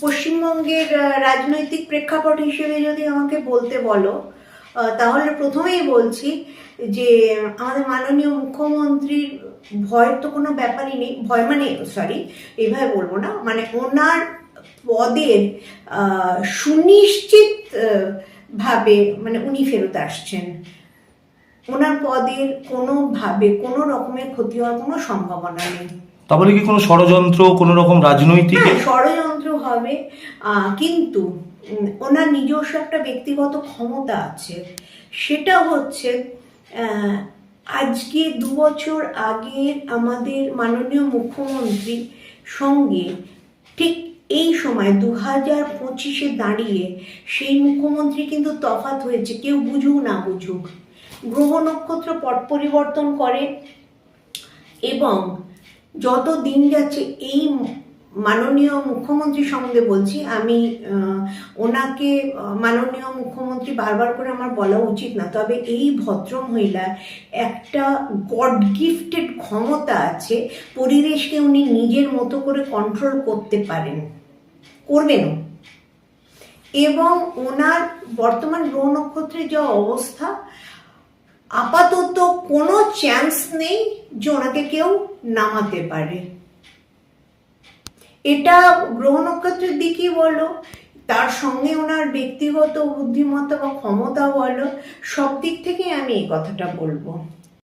পশ্চিমবঙ্গের রাজনৈতিক প্রেক্ষাপট হিসেবে যদি আমাকে বলতে বলো, তাহলে প্রথমেই বলছি যে আমাদের মাননীয় মুখ্যমন্ত্রীর ভয়ের তো কোনো ব্যাপারই নেই। ভয় মানে সরি, এইভাবে বলবো না, মানে ওনার পদের সুনিশ্চিত ভাবে মানে উনি ফেরত আসছেন। ওনার পদের কোনোভাবে কোনো রকমের ক্ষতি হওয়ার কোনো সম্ভাবনা নেই। তাহলে কি কোনো ষড়যন্ত্র, কোনো রকম রাজনৈতিক? ষড়যন্ত্র হবে, কিন্তু ওনার নিজস্ব একটা ব্যক্তিগত ক্ষমতা আছে। সেটা হচ্ছে আজকে 2 বছর আগে আমাদের মাননীয় মুখ্যমন্ত্রীর সঙ্গে ঠিক এই সময় 2025-এ দাঁড়িয়ে সেই মুখ্যমন্ত্রী কিন্তু তফাৎ হয়েছে, কেউ বুঝুক না বুঝুক। গ্রহ নক্ষত্র পট পরিবর্তন করে এবং যত দিন যাচ্ছে এই মাননীয় মুখ্যমন্ত্রী সম্বন্ধে বলছি আমি, ওনাকে মাননীয় মুখ্যমন্ত্রী বারবার করে আমার বলা উচিত না, তবে এই ভদ্রমহিলার একটা গড গিফটেড ক্ষমতা আছে। পরিবেশকে উনি নিজের মতো করে কন্ট্রোল করতে পারেন, করবেন। এবং ওনার বর্তমান গ্রহ নক্ষত্রের যা অবস্থা, আপাতত কোনো চান্স নেই যে ওনাকে কেউ নামাতে পারে। এটা গ্রহ নক্ষত্রের দিকই বলো, তার সঙ্গে ওনার ব্যক্তিগত বুদ্ধিমত্তা বা ক্ষমতা বলো, সব দিক থেকে আমি এই কথাটা বলবো।